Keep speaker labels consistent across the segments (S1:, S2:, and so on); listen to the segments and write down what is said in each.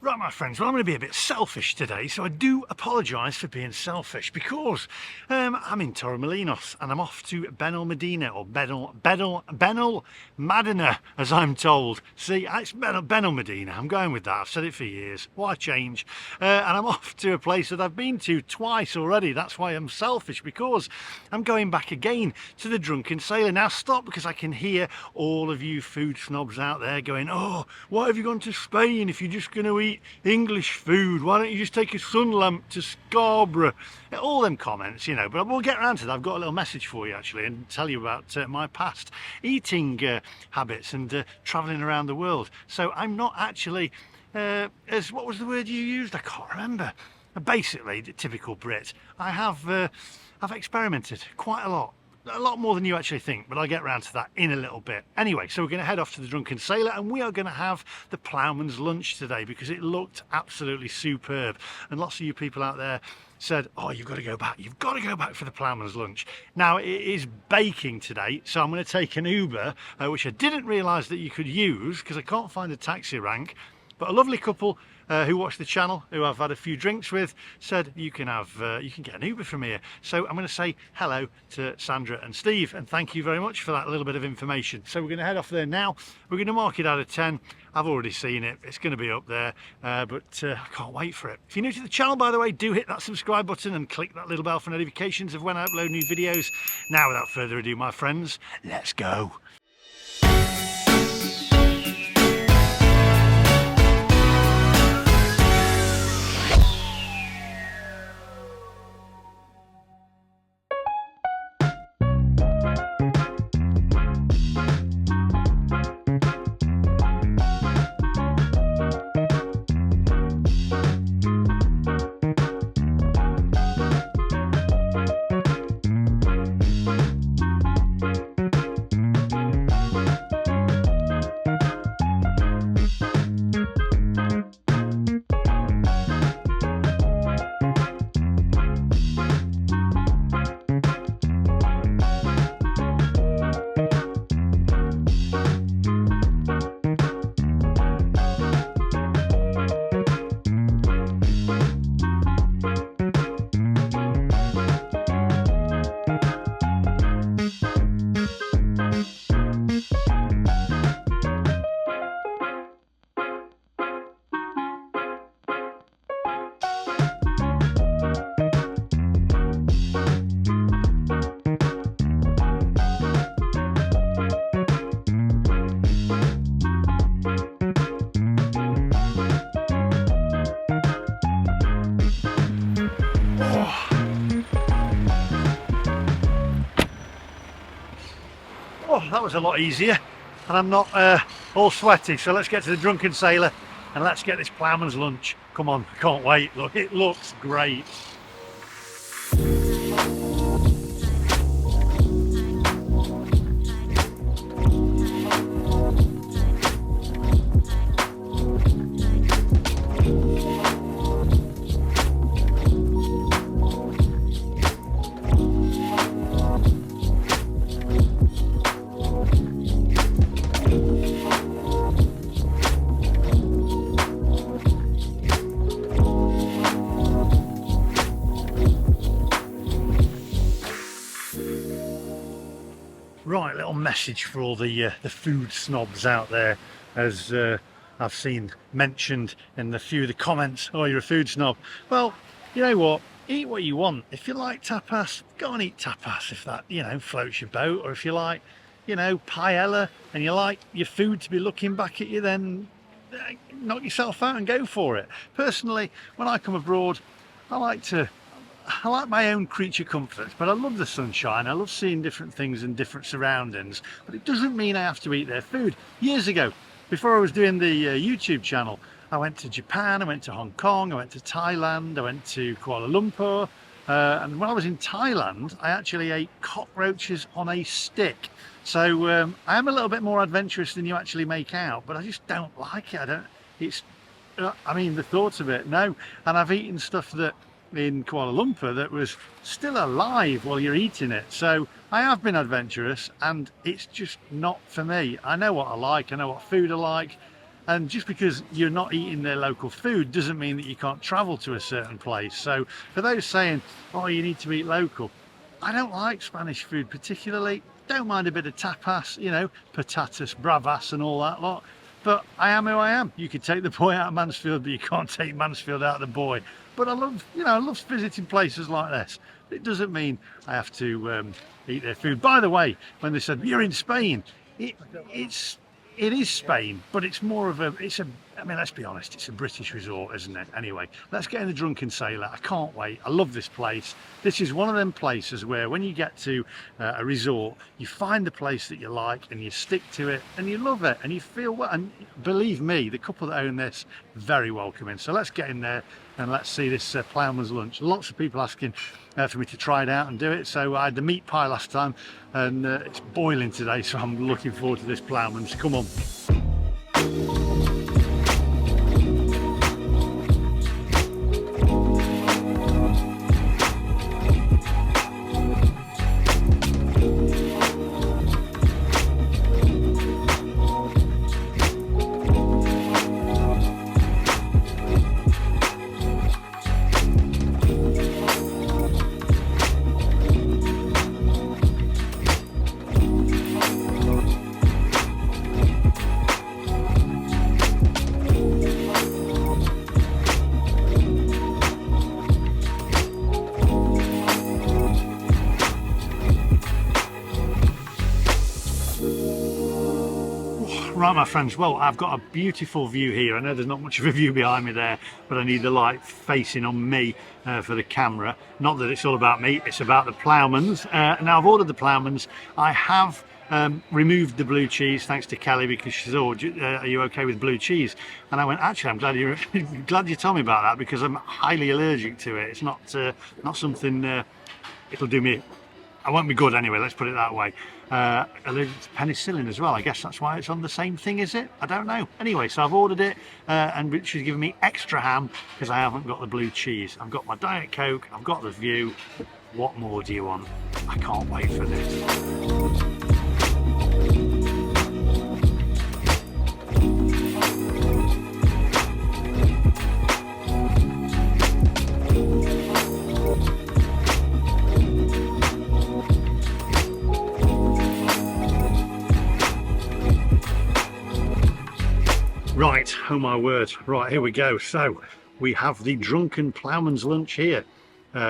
S1: Right, my friends, well, I'm going to be a bit selfish today, so I do apologise for being selfish because I'm in Torremolinos and I'm off to Benalmadena, or Benalmadena, as I'm told. See, it's Benalmadena. I'm going with that. I've said it for years. Why change? And I'm off to a place that I've been to twice already. That's why I'm selfish, because I'm going back again to the Drunken Sailor. Now stop, because I can hear all of you food snobs out there going, oh, why have you gone to Spain if you're just going to eat English food? Why don't you just take a sun lamp to Scarborough? All them comments, you know, but we'll get around to that. I've got a little message for you actually, and tell you about my past eating habits and travelling around the world. So I'm not actually as, what was the word you used? I can't remember. Basically, the typical Brit. I've experimented quite a lot more than you actually think, but I'll get around to that in a little bit. Anyway, so we're going to head off to the Drunken Sailor, and we are going to have the Ploughman's lunch today because it looked absolutely superb, and lots of you people out there said, oh, you've got to go back for the Ploughman's lunch. Now it is baking today, so I'm going to take an Uber, which I didn't realise that you could use because I can't find a taxi rank, but a lovely couple who watch the channel, who I've had a few drinks with, said you can get an Uber from here. So I'm going to say hello to Sandra and Steve, and thank you very much for that little bit of information. So we're going to head off there now. We're going to mark it out of 10. I've already seen it. It's going to be up there, but I can't wait for it. If you're new to the channel, by the way, do hit that subscribe button and click that little bell for notifications of when I upload new videos. Now, without further ado, my friends, let's go. Oh, that was a lot easier, and I'm not all sweaty. So let's get to the Drunken Sailor and let's get this Ploughman's lunch. Come on, I can't wait. Look, it looks great. Right, little message for all the food snobs out there, as I've seen mentioned in a few of the comments. Oh, you're a food snob. Well, you know what? Eat what you want. If you like tapas, go and eat tapas if that, you know, floats your boat. Or if you like, you know, paella, and you like your food to be looking back at you, then knock yourself out and go for it. Personally, when I come abroad, I like my own creature comforts, but I love the sunshine. I love seeing different things and different surroundings, but it doesn't mean I have to eat their food. Years ago, before I was doing the YouTube channel, I went to Japan, I went to Hong Kong, I went to Thailand, I went to Kuala Lumpur, and when I was in Thailand, I actually ate cockroaches on a stick. So I am a little bit more adventurous than you actually make out, but I just don't like it. I mean, the thought of it, no. And I've eaten stuff that in Kuala Lumpur that was still alive while you're eating it. So I have been adventurous, and it's just not for me. I know what I like, I know what food I like, And just because you're not eating their local food doesn't mean that you can't travel to a certain place. So for those saying, oh, you need to eat local, I don't like Spanish food particularly. Don't mind a bit of tapas, you know, patatas, bravas and all that lot. But I am who I am. You could take the boy out of Mansfield, but you can't take Mansfield out of the boy. But I love, you know, I love visiting places like this. It doesn't mean I have to eat their food. By the way, when they said, you're in Spain, it is Spain, but it's more of a, I mean, let's be honest, it's a British resort, isn't it? Anyway, let's get in the Drunken Sailor. I can't wait. I love this place. This is one of them places where when you get to a resort, you find the place that you like and you stick to it and you love it and you feel well. And believe me, the couple that own this, very welcoming. So let's get in there and let's see this ploughman's lunch. Lots of people asking for me to try it out and do it. So I had the meat pie last time and it's boiling today, so I'm looking forward to this ploughman's. Come on. Right, my friends, well, I've got a beautiful view here. I know there's not much of a view behind me there, but I need the light facing on me for the camera. Not that it's all about me, it's about the Ploughman's. Now, I've ordered the Ploughman's. I have removed the blue cheese, thanks to Kelly, because she said, oh, are you okay with blue cheese? And I went, actually, I'm glad you told me about that, because I'm highly allergic to it. It's not something, it'll do me, I won't be good anyway, let's put it that way. Allergic to penicillin as well. I guess that's why it's on the same thing, is it? I don't know. Anyway, so I've ordered it and she's given me extra ham because I haven't got the blue cheese. I've got my Diet Coke, I've got the view. What more do you want? I can't wait for this. Right, oh my word. Right, here we go. So we have the Drunken Ploughman's lunch here,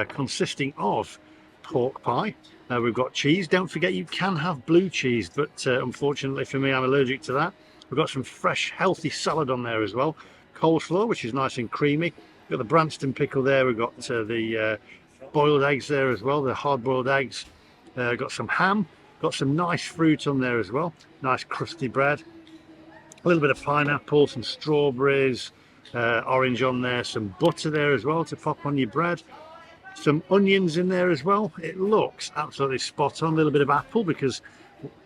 S1: consisting of pork pie. We've got cheese. Don't forget you can have blue cheese, but unfortunately for me, I'm allergic to that. We've got some fresh, healthy salad on there as well. Coleslaw, which is nice and creamy. We've got the Branston pickle there. We've got the boiled eggs there as well, the hard-boiled eggs. Got some ham. Got some nice fruit on there as well. Nice crusty bread. A little bit of pineapple, some strawberries, orange on there, some butter there as well to pop on your bread. Some onions in there as well. It looks absolutely spot on. A little bit of apple, because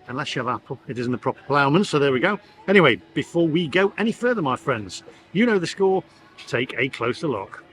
S1: unless you have apple, it isn't a proper ploughman. So there we go. Anyway, before we go any further, my friends, you know the score. Take a closer look.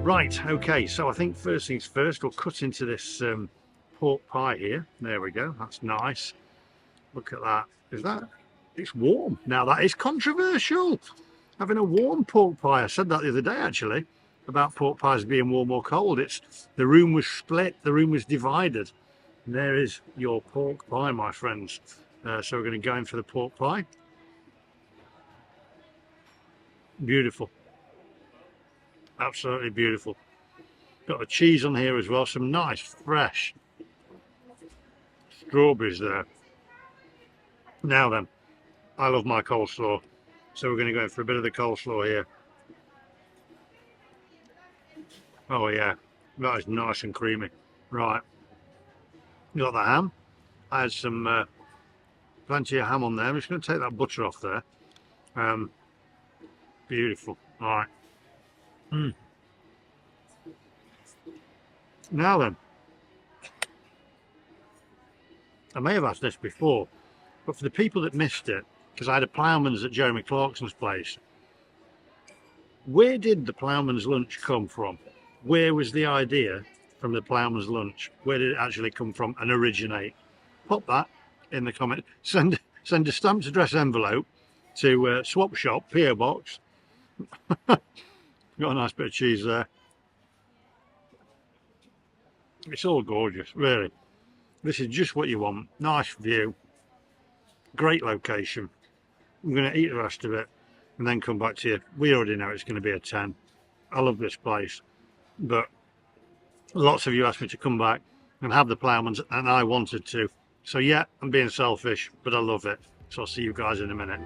S1: Right, okay, so I think first things first, we'll cut into this pork pie here. There we go, that's nice. Look at that. Is that? It's warm. Now that is controversial. Having a warm pork pie. I said that the other day actually, about pork pies being warm or cold. It's the room was split, the room was divided. And there is your pork pie, my friends. So we're going to go in for the pork pie. Beautiful. Absolutely beautiful. Got the cheese on here as well, some nice fresh strawberries there. Now then, I love my coleslaw, so we're going to go in for a bit of the coleslaw here. Oh yeah, that is nice and creamy. Right, you got the ham. I had some plenty of ham on there. I'm just going to take that butter off there. Beautiful. All right. Now then, I may have asked this before, but for the people that missed it, because I had a ploughman's at Jeremy Clarkson's place, where did the ploughman's lunch come from? Where was the idea from the ploughman's lunch? Where did it actually come from and originate? Pop that in the comment. Send a stamped address envelope to Swap Shop, PO Box. Got a nice bit of cheese there. It's all gorgeous, really. This is just what you want. Nice view, great location. I'm going to eat the rest of it and then come back to you. We already know it's going to be a 10. I love this place, but lots of you asked me to come back and have the ploughman's, and I wanted to. So yeah, I'm being selfish, but I love it. So I'll see you guys in a minute.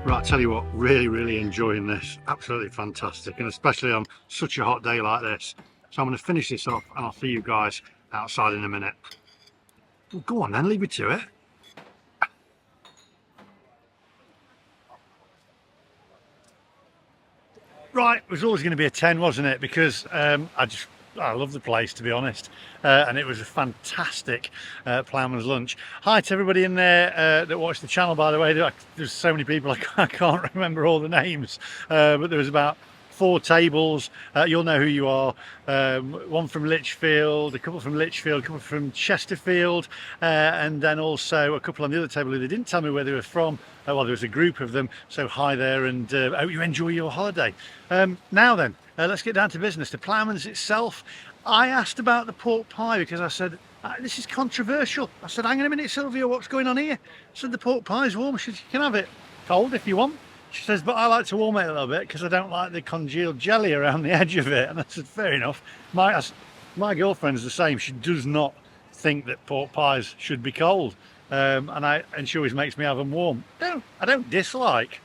S1: Right, I tell you what, really enjoying this. Absolutely fantastic, and especially on such a hot day like this. So I'm going to finish this off and I'll see you guys outside in a minute. Well, go on then, leave me to it. Right, it was always going to be a 10, wasn't it? Because I love the place, to be honest, and it was a fantastic ploughman's lunch. Hi to everybody in there that watched the channel, by the way. There's so many people I can't remember all the names, but there was about 4 tables. You'll know who you are. One from Lichfield, a couple from Lichfield, a couple from Chesterfield, and then also a couple on the other table who they didn't tell me where they were from. Well, there was a group of them, so hi there, and hope you enjoy your holiday. Now then, let's get down to business. The ploughman's itself, I asked about the pork pie because I said, this is controversial. I said, hang on a minute, Sylvia, what's going on here? I said, the pork pie is warm. She said, you can have it cold if you want. She says, but I like to warm it a little bit because I don't like the congealed jelly around the edge of it. And I said, fair enough. My girlfriend's the same. She does not think that pork pies should be cold. And she always makes me have them warm. I don't dislike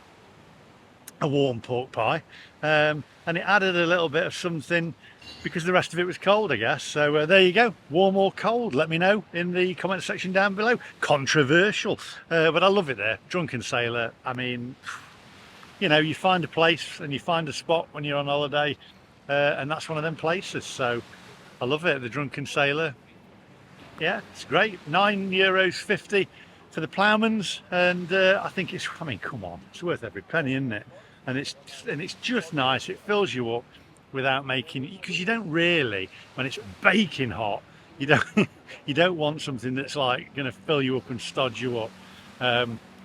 S1: a warm pork pie, and it added a little bit of something because the rest of it was cold, I guess. So there you go, warm or cold, let me know in the comment section down below. Controversial, but I love it there. Drunken Sailor, I mean, you know, you find a place and you find a spot when you're on holiday, and that's one of them places. So I love it, the Drunken Sailor. Yeah, it's great. €9.50 for the ploughman's, and I think it's, I mean, come on, it's worth every penny, isn't it? And it's just nice. It fills you up without making, because you don't really, when it's baking hot, You don't you don't want something that's like going to fill you up and stodge you up.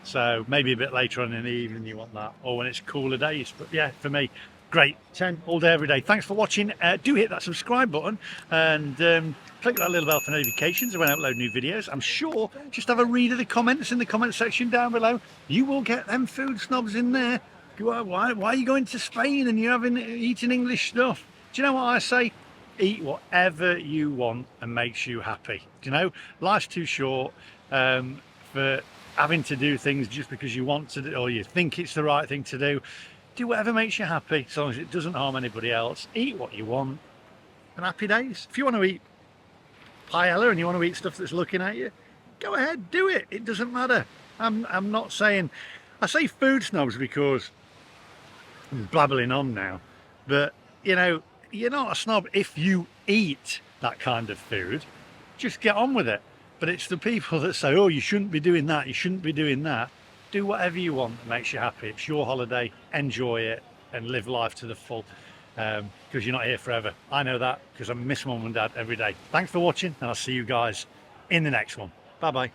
S1: So maybe a bit later on in the evening you want that, or when it's cooler days. But yeah, for me, great. 10 all day, every day. Thanks for watching. Do hit that subscribe button and click that little bell for notifications when I upload new videos. I'm sure, just have a read of the comments in the comment section down below. You will get them food snobs in there. Why are you going to Spain and you're eating English stuff? Do you know what I say? Eat whatever you want and makes you happy. Do you know, life's too short for having to do things just because you want to do, or you think it's the right thing to do. Do whatever makes you happy, as long as it doesn't harm anybody else. Eat what you want and happy days. If you want to eat paella and you want to eat stuff that's looking at you, go ahead, do it. It doesn't matter. I'm not saying, I say food snobs because I'm blabbling on now, but you know, you're not a snob if you eat that kind of food. Just get on with it. But it's the people that say, oh, you shouldn't be doing that, you shouldn't be doing that. Do whatever you want that makes you happy. It's your holiday, enjoy it and live life to the full, because you're not here forever. I know that because I miss mum and dad every day. Thanks for watching and I'll see you guys in the next one. Bye bye.